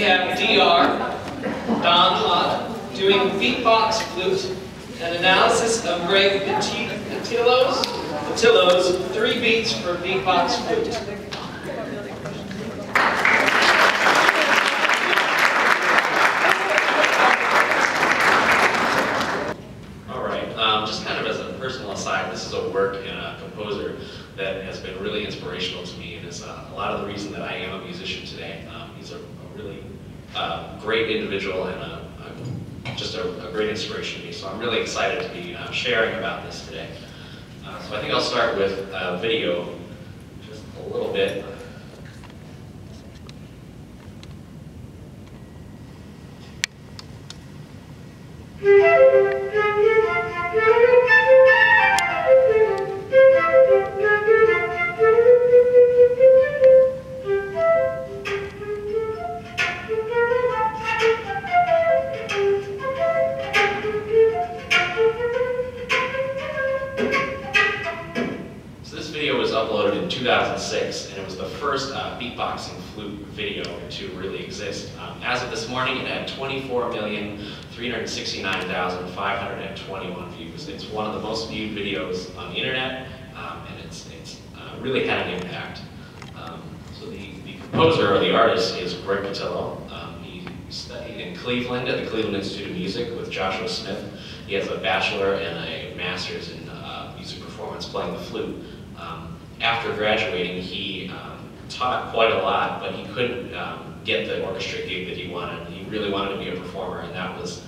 have Don Haught doing Beatbox Flute, an analysis of Greg Pattillo's 3 beats for Beatbox Flute. Just kind of as a personal aside, this is a work and a composer that has been really inspirational to me, and is a lot of the reason that I am a musician today. He's a really great individual and just a great inspiration to me, so I'm really excited to be sharing about this today. So I think I'll start with a video, just a little bit. Uploaded in 2006, and it was the first beatboxing flute video to really exist. As of this morning, it had 24,369,521 views. It's one of the most viewed videos on the internet, and it's really had an impact. So the composer or the artist is Greg Pattillo. He studied in Cleveland at the Cleveland Institute of Music with Joshua Smith. He has a bachelor and a master's in music performance playing the flute. After graduating, he taught quite a lot, but he couldn't get the orchestra gig that he wanted. He really wanted to be a performer, and that was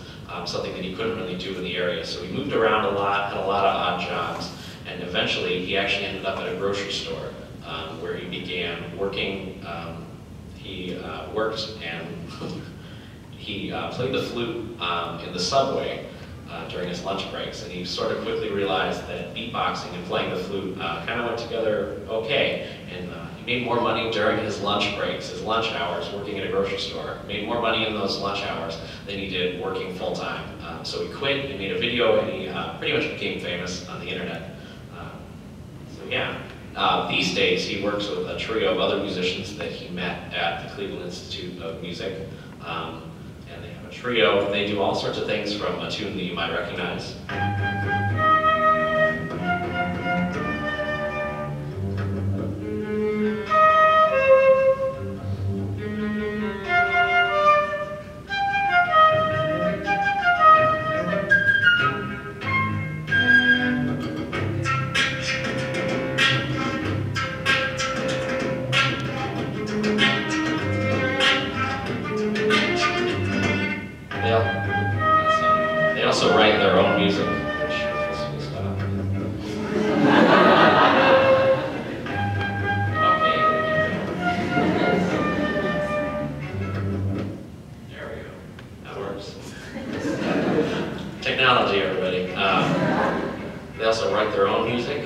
something that he couldn't really do in the area. So he moved around a lot, had a lot of odd jobs, and eventually he actually ended up at a grocery store where he began working. He worked and he played the flute in the subway during his lunch breaks, and he sort of quickly realized that beatboxing and playing the flute kind of went together okay, and he made more money during his lunch breaks, his lunch hours, working at a grocery store. Made more money in those lunch hours than he did working full-time. So he quit, he made a video, and he pretty much became famous on the internet. So yeah, these days he works with a trio of other musicians that he met at the Cleveland Institute of Music. And they have a trio, and they do all sorts of things from a tune that you might recognize. They also write their own music, which this will stop. Okay. There we go. That works. Technology, everybody. They also write their own music.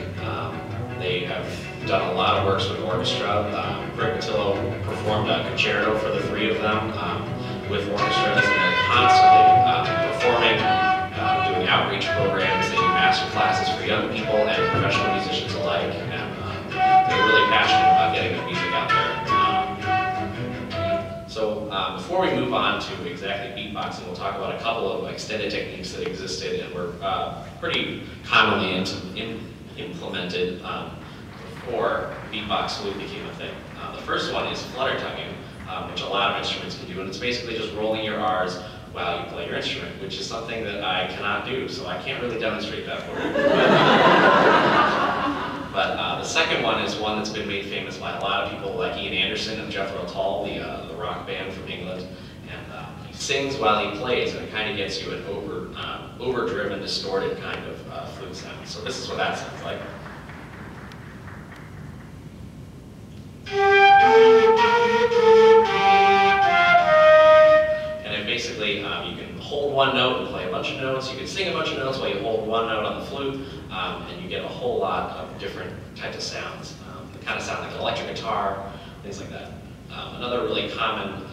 They have done a lot of works with orchestra. Greg Pattillo performed a concerto for the 3 of them with orchestras, and they're constantly performing, doing outreach programs. They do master classes for young people and professional musicians alike, and they're really passionate about getting their music out there. So before we move on to exactly beatboxing, we'll talk about a couple of extended techniques that existed and were pretty commonly implemented before beatbox flute became a thing. The first one is flutter tonguing, which a lot of instruments can do, and it's basically just rolling your R's while you play your instrument, which is something that I cannot do, so I can't really demonstrate that for you. But the second one is one that's been made famous by a lot of people, like Ian Anderson of Jethro Tull, the rock band from England, and he sings while he plays, and it kind of gets you an overdriven, distorted kind of flute sound. So this is what that sounds like. Basically, you can hold one note and play a bunch of notes. You can sing a bunch of notes while you hold one note on the flute, and you get a whole lot of different types of sounds. They kind of sound like an electric guitar, things like that. Another really common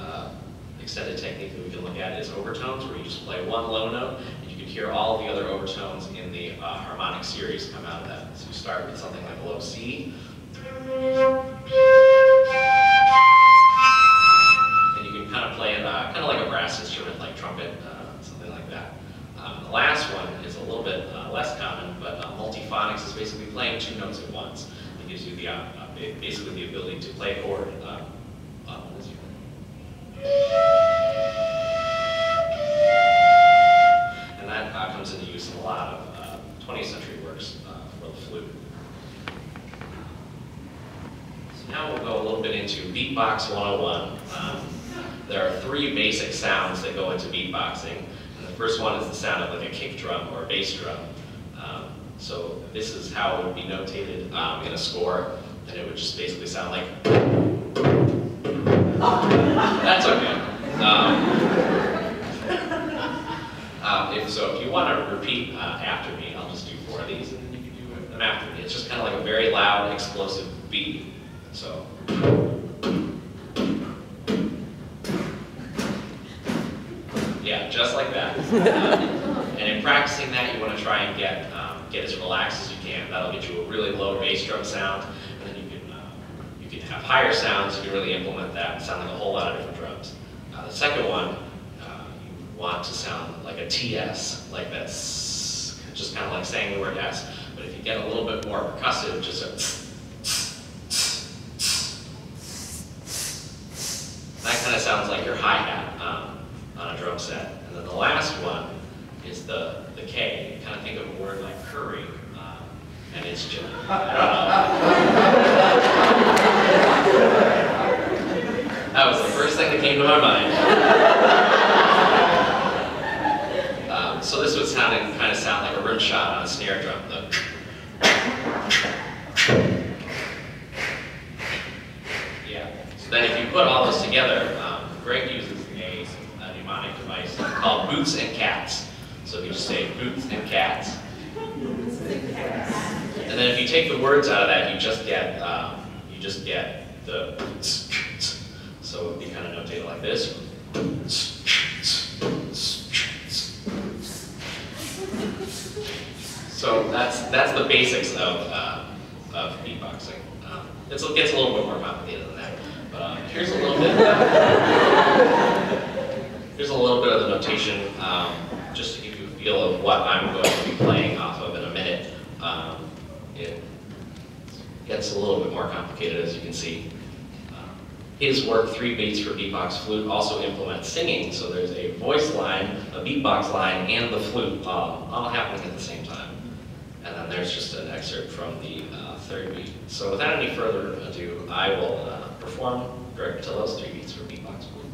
extended technique that we can look at is overtones, where you just play one low note, and you can hear all the other overtones in the harmonic series come out of that. So you start with something like a low C, and you can kind of play it once. It gives you the basically the ability to play a chord. And that comes into use in a lot of 20th century works for the flute. So now we'll go a little bit into Beatbox 101. There are 3 basic sounds that go into beatboxing. And the first one is the sound of like a kick drum or a bass drum. So this is how it would be notated in a score, and it would just basically sound like. That's okay. If you want to repeat after me, I'll just do 4 of these, and then you can do them after me. It's just kind of like a very loud, explosive beat. So. Yeah, just like that. And in practicing that, you want to try and get as relaxed as you can. That'll get you a really low bass drum sound, and then you can have higher sounds. You can really implement that and sound like a whole lot of different drums. The second one, you want to sound like a TS, like that's just kind of like saying the word S. But if you get a little bit more percussive, just a that kind of sounds like your hi-hat on a drum set. And then the last one is the K. You kind of think of a word like curry, and it's just, that was the first thing that came to my mind. So this would kind of sound like a rim shot on a snare drum. Yeah. So then if you put all this together, Greg uses a mnemonic device called Boots and Cats. So if you just say boots and cats. And then if you take the words out of that, you just get the boots. So it would be kind of notated like this. So that's the basics of beatboxing. It gets a little bit more complicated than that. But here's a little bit of the notation, just to give you a feel of what I'm going to be playing off of in a minute. It gets a little bit more complicated, as you can see. His work, 3 Beats for Beatbox Flute, also implements singing. So there's a voice line, a beatbox line, and the flute all happening at the same time. And then there's just an excerpt from the 3rd beat. So without any further ado, I will perform Greg Pattillo's 3 Beats for Beatbox Flute.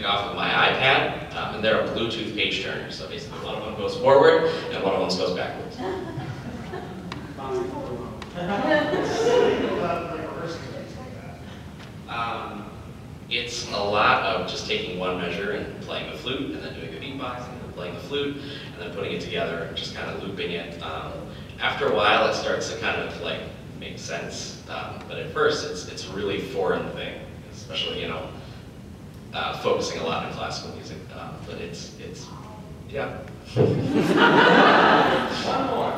off of my iPad, and they're a Bluetooth page turner. So basically, one of them goes forward, and one of them goes backwards. It's a lot of just taking one measure and playing the flute, and then doing the beatbox, and then playing the flute, and then putting it together, and just kind of looping it. After a while, it starts to kind of like make sense, but at first, it's a really foreign thing, especially focusing a lot on classical music. But it's yeah. One more.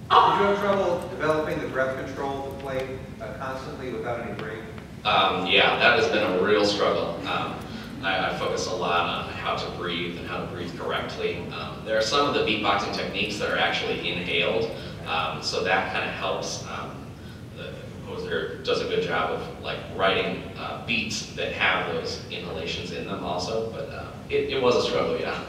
Did you have trouble developing the breath control to play constantly without any break? Yeah, that has been a real struggle. I focus a lot on how to breathe and how to breathe correctly. There are some of the beatboxing techniques that are actually inhaled, so that kind of helps. The composer does a good job of like writing beats that have those inhalations in them also, but it was a struggle, yeah.